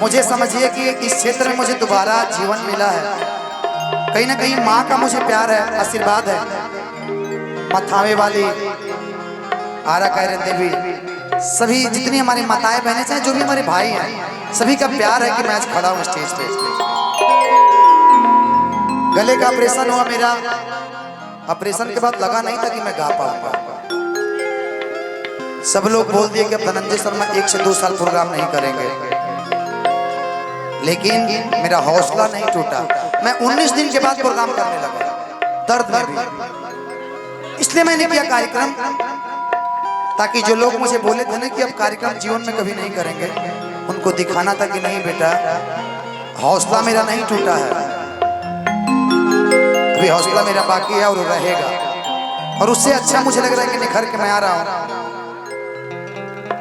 मुझे समझिए कि इस क्षेत्र में मुझे दोबारा जीवन मिला है। कहीं ना कहीं माँ का मुझे प्यार है, आशीर्वाद है। मथावे वाली, आरा कैरन देवी, सभी जितनी हमारी माताएं बहनें चाहे जो भी हमारे भाई हैं, सभी का प्यार है कि मैं आज खड़ा हूँ स्टेज पे। गले का ऑपरेशन हुआ मेरा, ऑपरेशन के बाद लगा नहीं था कि मैं गा पाऊंगा। सब लोग बोल दिए कि अब धनंजय शर्मा 1 से 2 साल प्रोग्राम नहीं करेंगे, लेकिन मेरा हौसला नहीं टूटा। मैं 19 दिन के बाद प्रोग्राम करने लगा, दर्द में भी। इसलिए मैंने किया कार्यक्रम, ताकि जो लोग मुझे बोले थे ना कि अब कार्यक्रम जीवन में कभी नहीं करेंगे, उनको दिखाना था कि नहीं बेटा, हौसला मेरा नहीं टूटा है, अभी हौसला मेरा बाकी है और रहेगा। और उससे अच्छा मुझे लग रहा है कि निखर के मैं आ रहा हूँ।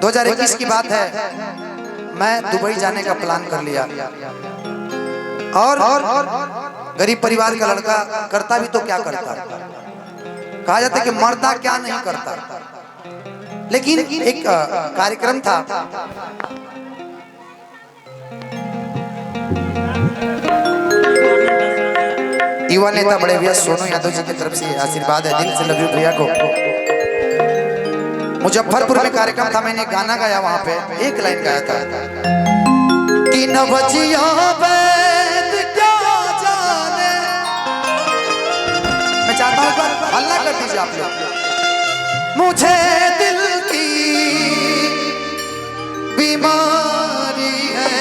2021 की बात है, मैं दुबई जाने का प्लान कर लिया। और गरीब परिवार का लड़का करता भी तो क्या करता, कहा जाता है कि मरता क्या नहीं करता। लेकिन एक कार्यक्रम था, युवा नेता बड़े भैया सोनू यादव जी की तरफ से आशीर्वाद है, दिल से लव यू भैया को। मुजफ्फरपुर में कार्यक्रम था, मैंने गाना गाया, वहां पे एक लाइन गाया था कि न बचिया बैद क्या जाने। मैं चाहता हूं पर हल्ला कर दीजिए आप लोग। मुझे दिल की बीमारी है,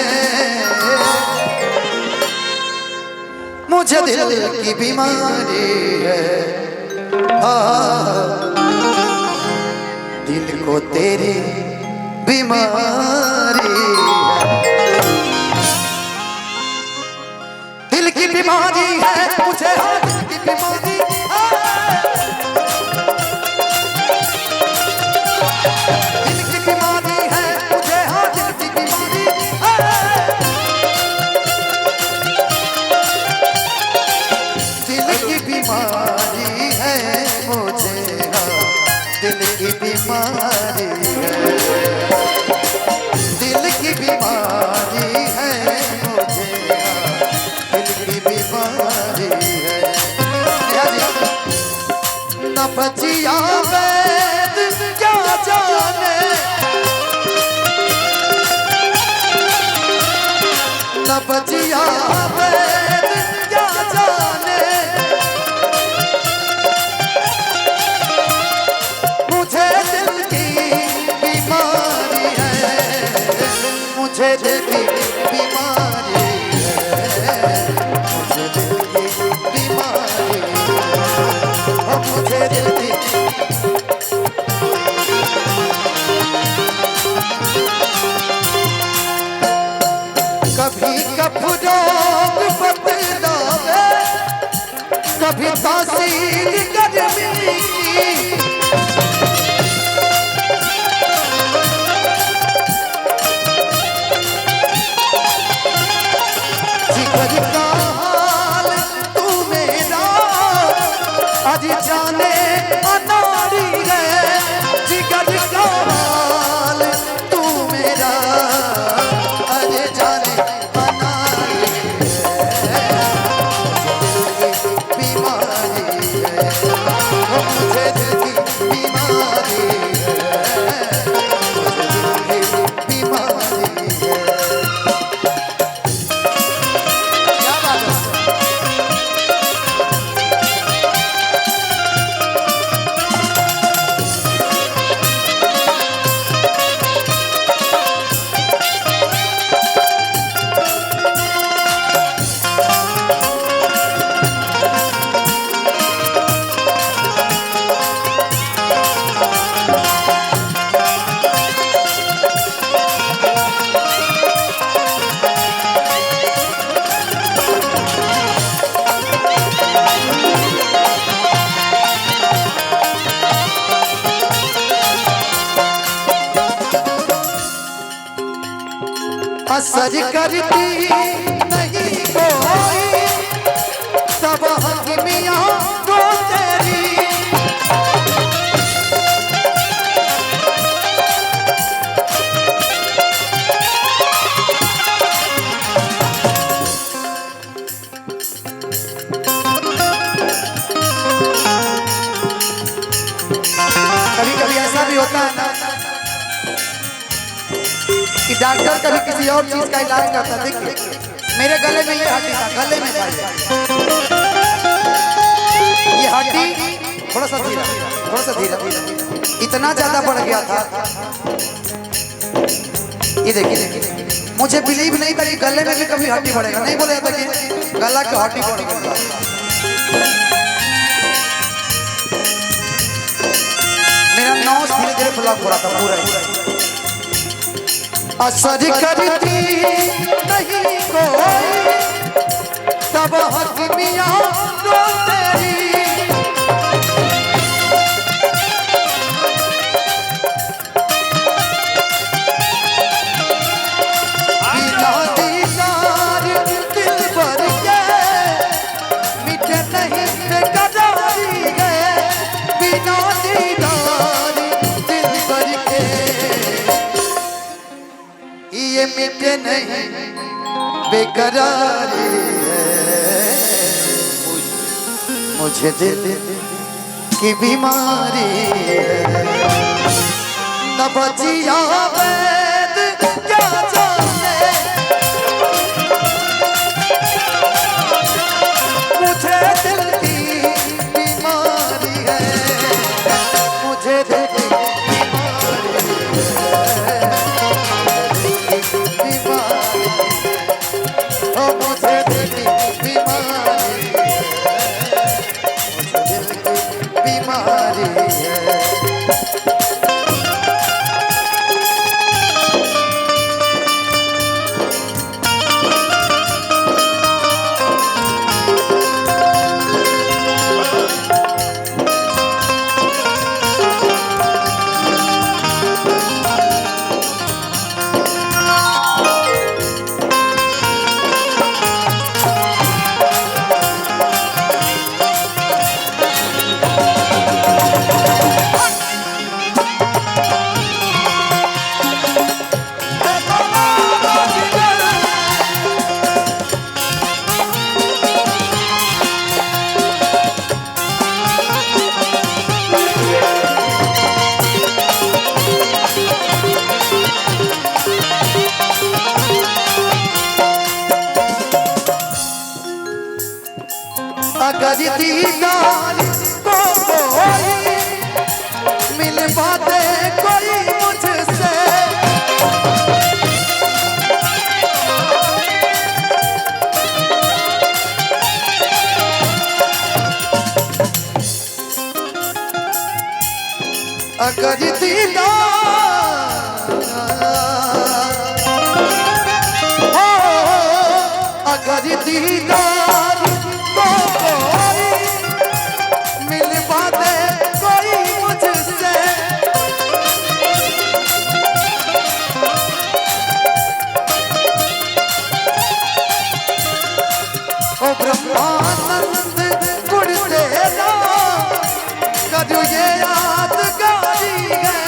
मुझे दिल की बीमारी है, दिल को तेरी बीमारी है, दिल की बीमारी है, मुझे दिल की बीमारी है, दिल की बीमारी है, मुझे दिल की बीमारी है, दिल की बीमारी है, मुझे दिल की बीमारी है, दिल की बीमारी है, मुझे दिल की बीमारी है। न बचिया वैद क्या जाने, न बचिया वैद क्या जाने, मुझे दिल की बीमारी है, मुझे दिल की बीमारी है, मुझे दिल की बीमारी है, मुझे दिल की। कभी कफरोग बतलावे, कभी तासीर गर्मी की, जिगर का हाल तू मेरा आज जाने अनाड़ी है, जिगर का हाल तू मेरा आज जाने अनाड़ी है, बीमारी है, मुझे दिल की बीमारी है, मुझे दिल की बीमारी है। क्या बात है? असर करती नहीं कोई सब हकीमियां को तेरी, कि डॉक्टर कभी किसी और चीज का इलाज करता। देखिए मेरे गले में ये हड्डी था, गले में था ये हड्डी, थोड़ा सा धीरे, इतना ज्यादा बढ़ गया था। ये देखिए मुझे बिलीव नहीं था कि गले में भी कभी हड्डी बढ़ेगा। नहीं बोला जाता कि गला की हड्डी बढ़ गया। मेरा नौज धीरे धीरे ब्लॉक हो रहा था पूरा। असर करती नहीं कोई तब हकीमियां तो तेरी, बिना दीदार दिल भर के मीठे नहीं बेकरारी गए, बिना दीदार दिल भर के ये मीठे नहीं बेकरारी है, मुझे दिल की बीमारी है। तब जिया वैद क्या जाने मुझे दिल की बीमारी है, मुझे दिल की अगर दीदार को कोई मिल पाते कोई मुझसे, अगर दीदार अगर दीदार को कोई मिल पाते कोई मुझसे, ओ ब्रह्मानंद गुण तेरा कदू ये यादगारी है,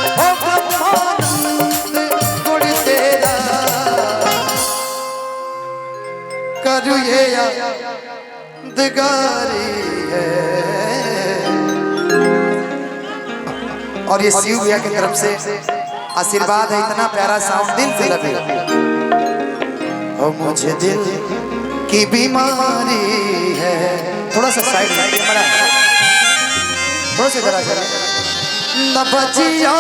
ओ ब्रह्मानंद गुण तेरा कदू ये यादगारी है। और ये शिव भैया की तरफ से आशीर्वाद है, इतना प्यारा साउंड दिल से लगे। और मुझे दिल की बीमारी है, थोड़ा सा साइड कैमरा, थोड़ा सा जरा न बचिया